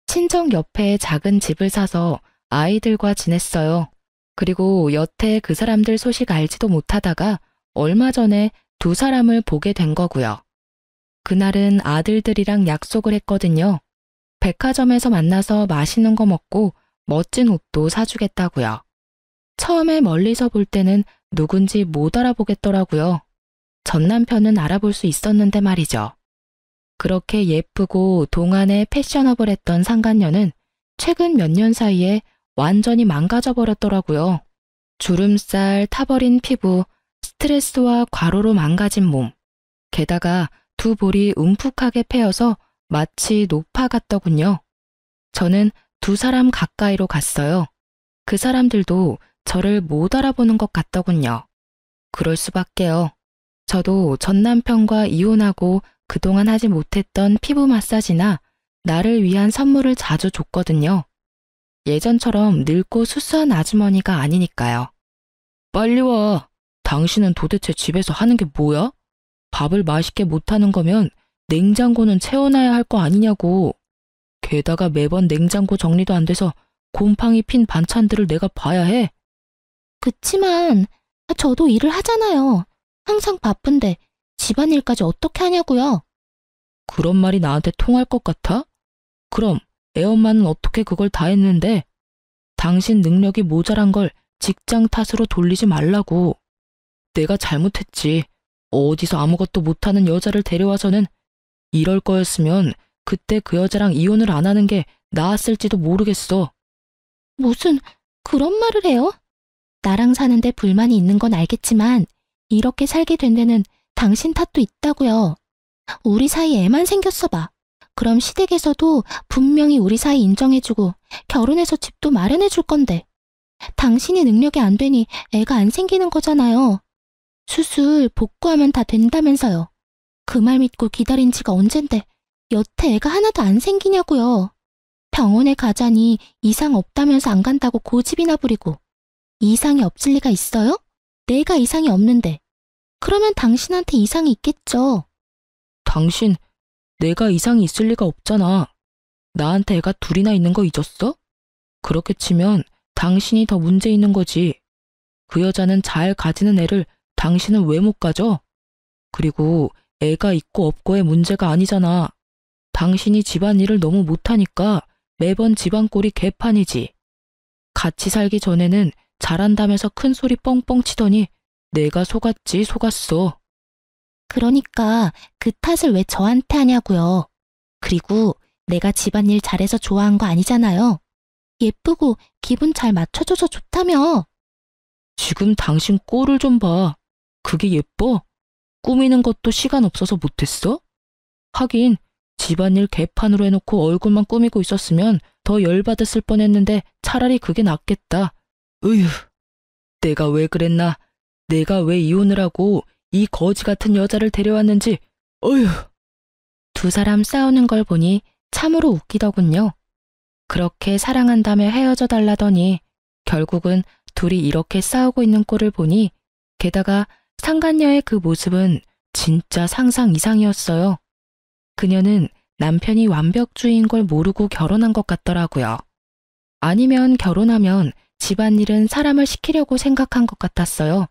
친정 옆에 작은 집을 사서 아이들과 지냈어요. 그리고 여태 그 사람들 소식 알지도 못하다가 얼마 전에 두 사람을 보게 된 거고요. 그날은 아들들이랑 약속을 했거든요. 백화점에서 만나서 맛있는 거 먹고 멋진 옷도 사주겠다고요. 처음에 멀리서 볼 때는 누군지 못 알아보겠더라고요. 전 남편은 알아볼 수 있었는데 말이죠. 그렇게 예쁘고 동안에 패셔너블했던 상간녀는 최근 몇 년 사이에 완전히 망가져 버렸더라고요. 주름살, 타버린 피부, 스트레스와 과로로 망가진 몸. 게다가 두 볼이 움푹하게 패여서 마치 노파 같더군요. 저는 두 사람 가까이로 갔어요. 그 사람들도 저를 못 알아보는 것 같더군요. 그럴 수밖에요. 저도 전 남편과 이혼하고 그동안 하지 못했던 피부 마사지나 나를 위한 선물을 자주 줬거든요. 예전처럼 늙고 수수한 아주머니가 아니니까요. 빨리 와. 당신은 도대체 집에서 하는 게 뭐야? 밥을 맛있게 못하는 거면 냉장고는 채워놔야 할 거 아니냐고. 게다가 매번 냉장고 정리도 안 돼서 곰팡이 핀 반찬들을 내가 봐야 해. 그치만 저도 일을 하잖아요. 항상 바쁜데 집안일까지 어떻게 하냐고요. 그런 말이 나한테 통할 것 같아? 그럼 애엄마는 어떻게 그걸 다 했는데? 당신 능력이 모자란 걸 직장 탓으로 돌리지 말라고. 내가 잘못했지. 어디서 아무것도 못하는 여자를 데려와서는. 이럴 거였으면 그때 그 여자랑 이혼을 안 하는 게 나았을지도 모르겠어. 무슨 그런 말을 해요? 나랑 사는데 불만이 있는 건 알겠지만 이렇게 살게 된 데는 당신 탓도 있다고요. 우리 사이에 애만 생겼어 봐. 그럼 시댁에서도 분명히 우리 사이 인정해주고 결혼해서 집도 마련해줄 건데 당신이 능력이 안 되니 애가 안 생기는 거잖아요. 수술 복구하면 다 된다면서요. 그 말 믿고 기다린 지가 언젠데 여태 애가 하나도 안 생기냐고요. 병원에 가자니 이상 없다면서 안 간다고 고집이나 부리고. 이상이 없을 리가 있어요? 내가 이상이 없는데. 그러면 당신한테 이상이 있겠죠. 당신, 내가 이상이 있을 리가 없잖아. 나한테 애가 둘이나 있는 거 잊었어? 그렇게 치면 당신이 더 문제 있는 거지. 그 여자는 잘 가지는 애를 당신은 왜 못 가져? 그리고 애가 있고 없고의 문제가 아니잖아. 당신이 집안일을 너무 못하니까 매번 집안꼴이 개판이지. 같이 살기 전에는 잘한다면서 큰 소리 뻥뻥 치더니 내가 속았어. 그러니까 그 탓을 왜 저한테 하냐고요. 그리고 내가 집안일 잘해서 좋아한 거 아니잖아요. 예쁘고 기분 잘 맞춰줘서 좋다며. 지금 당신 꼴을 좀 봐. 그게 예뻐? 꾸미는 것도 시간 없어서 못했어? 하긴 집안일 개판으로 해놓고 얼굴만 꾸미고 있었으면 더 열받았을 뻔했는데 차라리 그게 낫겠다. 으휴, 내가 왜 그랬나? 내가 왜 이혼을 하고 이 거지 같은 여자를 데려왔는지. 어휴. 두 사람 싸우는 걸 보니 참으로 웃기더군요. 그렇게 사랑한다며 헤어져 달라더니 결국은 둘이 이렇게 싸우고 있는 꼴을 보니 게다가 상간녀의 그 모습은 진짜 상상 이상이었어요. 그녀는 남편이 완벽주의인 걸 모르고 결혼한 것 같더라고요. 아니면 결혼하면 집안일은 사람을 시키려고 생각한 것 같았어요.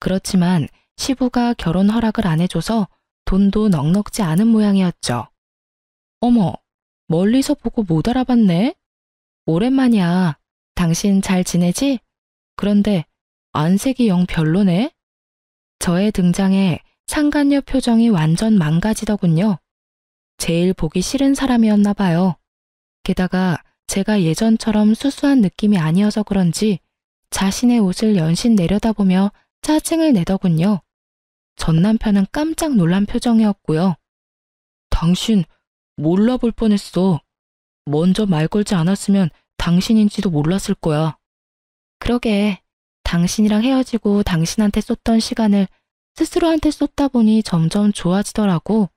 그렇지만 시부가 결혼 허락을 안 해줘서 돈도 넉넉지 않은 모양이었죠. 어머, 멀리서 보고 못 알아봤네? 오랜만이야. 당신 잘 지내지? 그런데 안색이 영 별로네? 저의 등장에 상간녀 표정이 완전 망가지더군요. 제일 보기 싫은 사람이었나 봐요. 게다가 제가 예전처럼 수수한 느낌이 아니어서 그런지 자신의 옷을 연신 내려다보며 짜증을 내더군요. 전 남편은 깜짝 놀란 표정이었고요. 당신 몰라볼 뻔했어. 먼저 말 걸지 않았으면 당신인지도 몰랐을 거야. 그러게, 당신이랑 헤어지고 당신한테 쏟던 시간을 스스로한테 쏟다 보니 점점 좋아지더라고.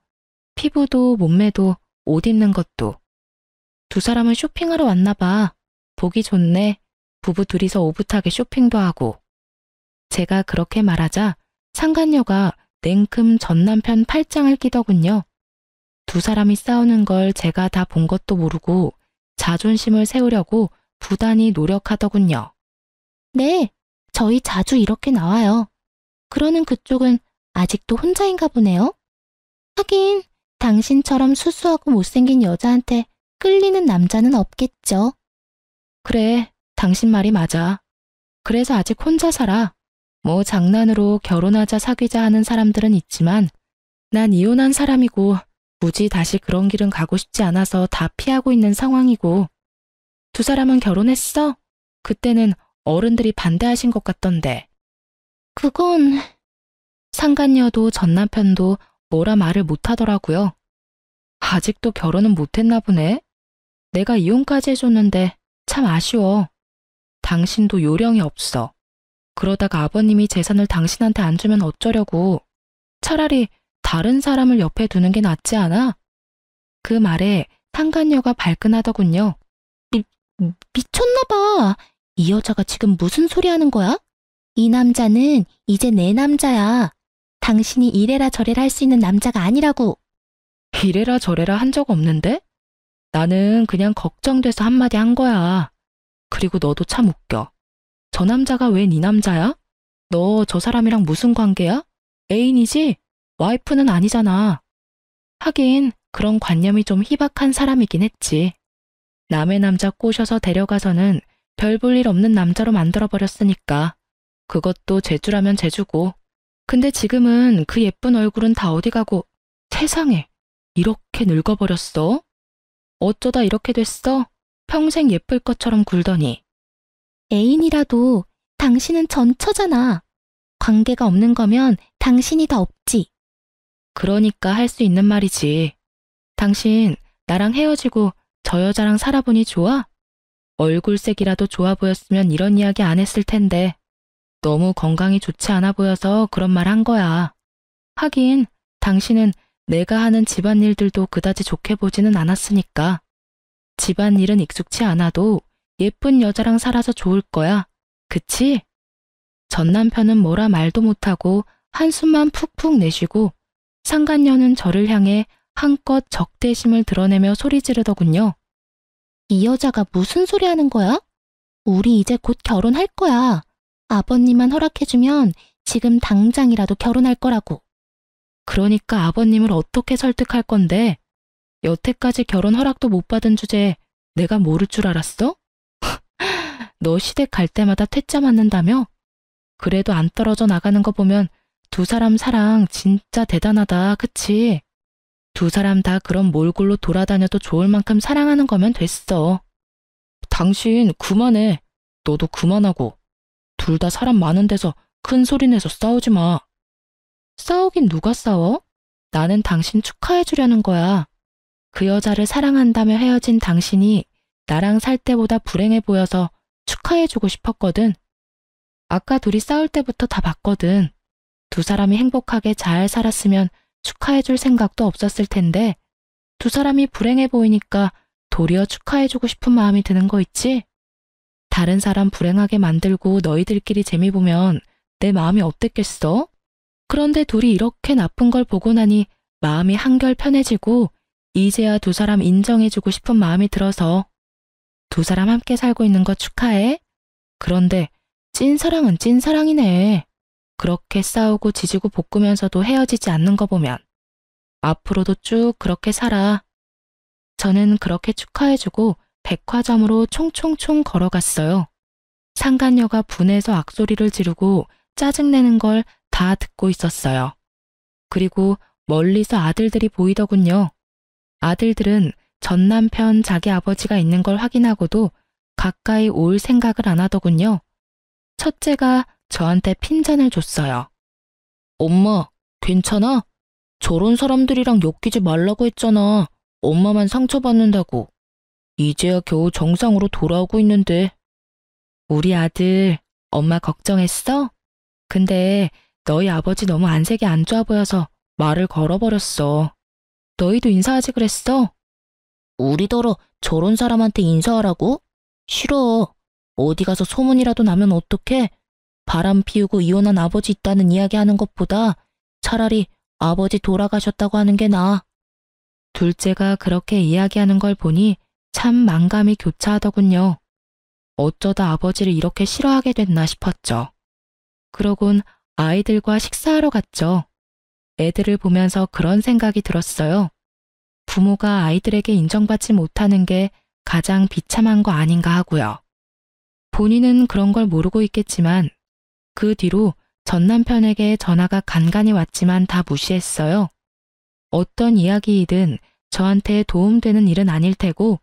피부도 몸매도 옷 입는 것도. 두 사람은 쇼핑하러 왔나 봐. 보기 좋네. 부부 둘이서 오붓하게 쇼핑도 하고. 제가 그렇게 말하자 상간녀가 냉큼 전 남편 팔짱을 끼더군요. 두 사람이 싸우는 걸 제가 다 본 것도 모르고 자존심을 세우려고 부단히 노력하더군요. 네, 저희 자주 이렇게 나와요. 그러는 그쪽은 아직도 혼자인가 보네요. 하긴 당신처럼 수수하고 못생긴 여자한테 끌리는 남자는 없겠죠. 그래, 당신 말이 맞아. 그래서 아직 혼자 살아. 뭐 장난으로 결혼하자 사귀자 하는 사람들은 있지만 난 이혼한 사람이고 굳이 다시 그런 길은 가고 싶지 않아서 다 피하고 있는 상황이고. 두 사람은 결혼했어? 그때는 어른들이 반대하신 것 같던데. 그건... 상간녀도 전 남편도 뭐라 말을 못하더라고요. 아직도 결혼은 못했나 보네. 내가 이혼까지 해줬는데 참 아쉬워. 당신도 요령이 없어. 그러다가 아버님이 재산을 당신한테 안 주면 어쩌려고. 차라리 다른 사람을 옆에 두는 게 낫지 않아? 그 말에 상간녀가 발끈하더군요. 미쳤나 봐. 이 여자가 지금 무슨 소리 하는 거야? 이 남자는 이제 내 남자야. 당신이 이래라 저래라 할 수 있는 남자가 아니라고. 이래라 저래라 한 적 없는데? 나는 그냥 걱정돼서 한마디 한 거야. 그리고 너도 참 웃겨. 저 남자가 왜 네 남자야? 너 저 사람이랑 무슨 관계야? 애인이지? 와이프는 아니잖아. 하긴 그런 관념이 좀 희박한 사람이긴 했지. 남의 남자 꼬셔서 데려가서는 별 볼 일 없는 남자로 만들어버렸으니까. 그것도 재주라면 재주고. 근데 지금은 그 예쁜 얼굴은 다 어디 가고, 세상에, 이렇게 늙어버렸어? 어쩌다 이렇게 됐어? 평생 예쁠 것처럼 굴더니. 애인이라도 당신은 전처잖아. 관계가 없는 거면 당신이 다 없지. 그러니까 할 수 있는 말이지. 당신 나랑 헤어지고 저 여자랑 살아보니 좋아? 얼굴색이라도 좋아 보였으면 이런 이야기 안 했을 텐데 너무 건강이 좋지 않아 보여서 그런 말 한 거야. 하긴 당신은 내가 하는 집안일들도 그다지 좋게 보지는 않았으니까. 집안일은 익숙치 않아도 예쁜 여자랑 살아서 좋을 거야. 그치? 전 남편은 뭐라 말도 못하고 한숨만 푹푹 내쉬고 상간녀는 저를 향해 한껏 적대심을 드러내며 소리 지르더군요. 이 여자가 무슨 소리 하는 거야? 우리 이제 곧 결혼할 거야. 아버님만 허락해주면 지금 당장이라도 결혼할 거라고. 그러니까 아버님을 어떻게 설득할 건데? 여태까지 결혼 허락도 못 받은 주제에 내가 모를 줄 알았어? 너 시댁 갈 때마다 퇴짜 맞는다며? 그래도 안 떨어져 나가는 거 보면 두 사람 사랑 진짜 대단하다, 그치? 두 사람 다 그런 몰골로 돌아다녀도 좋을 만큼 사랑하는 거면 됐어. 당신 그만해. 너도 그만하고. 둘 다 사람 많은 데서 큰 소리 내서 싸우지 마. 싸우긴 누가 싸워? 나는 당신 축하해 주려는 거야. 그 여자를 사랑한다며 헤어진 당신이 나랑 살 때보다 불행해 보여서 축하해 주고 싶었거든. 아까 둘이 싸울 때부터 다 봤거든. 두 사람이 행복하게 잘 살았으면 축하해 줄 생각도 없었을 텐데 두 사람이 불행해 보이니까 도리어 축하해 주고 싶은 마음이 드는 거 있지? 다른 사람 불행하게 만들고 너희들끼리 재미 보면 내 마음이 어땠겠어? 그런데 둘이 이렇게 나쁜 걸 보고 나니 마음이 한결 편해지고 이제야 두 사람 인정해주고 싶은 마음이 들어서. 두 사람 함께 살고 있는 거 축하해. 그런데 찐사랑은 찐사랑이네. 그렇게 싸우고 지지고 볶으면서도 헤어지지 않는 거 보면. 앞으로도 쭉 그렇게 살아. 저는 그렇게 축하해주고 백화점으로 총총총 걸어갔어요. 상간녀가 분해서 악소리를 지르고 짜증내는 걸 다 듣고 있었어요. 그리고 멀리서 아들들이 보이더군요. 아들들은 전 남편 자기 아버지가 있는 걸 확인하고도 가까이 올 생각을 안 하더군요. 첫째가 저한테 핀잔을 줬어요. 엄마, 괜찮아? 저런 사람들이랑 엮이지 말라고 했잖아. 엄마만 상처받는다고. 이제야 겨우 정상으로 돌아오고 있는데. 우리 아들, 엄마 걱정했어? 근데 너희 아버지 너무 안색이 안 좋아 보여서 말을 걸어버렸어. 너희도 인사하지 그랬어? 우리더러 저런 사람한테 인사하라고? 싫어. 어디 가서 소문이라도 나면 어떡해? 바람 피우고 이혼한 아버지 있다는 이야기 하는 것보다 차라리 아버지 돌아가셨다고 하는 게 나아. 둘째가 그렇게 이야기하는 걸 보니 참 만감이 교차하더군요. 어쩌다 아버지를 이렇게 싫어하게 됐나 싶었죠. 그러곤 아이들과 식사하러 갔죠. 애들을 보면서 그런 생각이 들었어요. 부모가 아이들에게 인정받지 못하는 게 가장 비참한 거 아닌가 하고요. 본인은 그런 걸 모르고 있겠지만 그 뒤로 전 남편에게 전화가 간간히 왔지만 다 무시했어요. 어떤 이야기이든 저한테 도움되는 일은 아닐 테고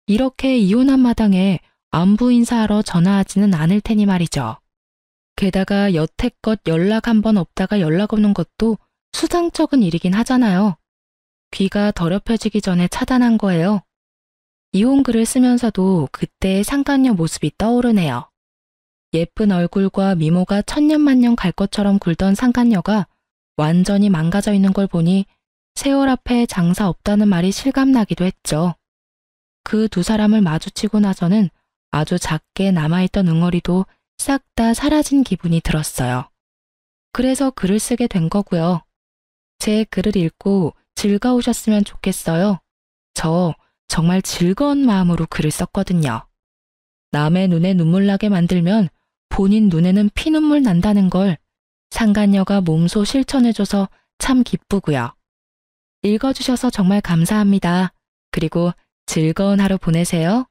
이렇게 이혼한 마당에 안부 인사하러 전화하지는 않을 테니 말이죠. 게다가 여태껏 연락 한 번 없다가 연락 오는 것도 수상쩍은 일이긴 하잖아요. 귀가 더럽혀지기 전에 차단한 거예요. 이혼 글을 쓰면서도 그때의 상간녀 모습이 떠오르네요. 예쁜 얼굴과 미모가 천년만년 갈 것처럼 굴던 상간녀가 완전히 망가져 있는 걸 보니 세월 앞에 장사 없다는 말이 실감나기도 했죠. 그 두 사람을 마주치고 나서는 아주 작게 남아있던 응어리도 싹 다 사라진 기분이 들었어요. 그래서 글을 쓰게 된 거고요. 제 글을 읽고 즐거우셨으면 좋겠어요. 저 정말 즐거운 마음으로 글을 썼거든요. 남의 눈에 눈물 나게 만들면 본인 눈에는 피눈물 난다는 걸 상간녀가 몸소 실천해줘서 참 기쁘고요. 읽어주셔서 정말 감사합니다. 그리고 즐거운 하루 보내세요.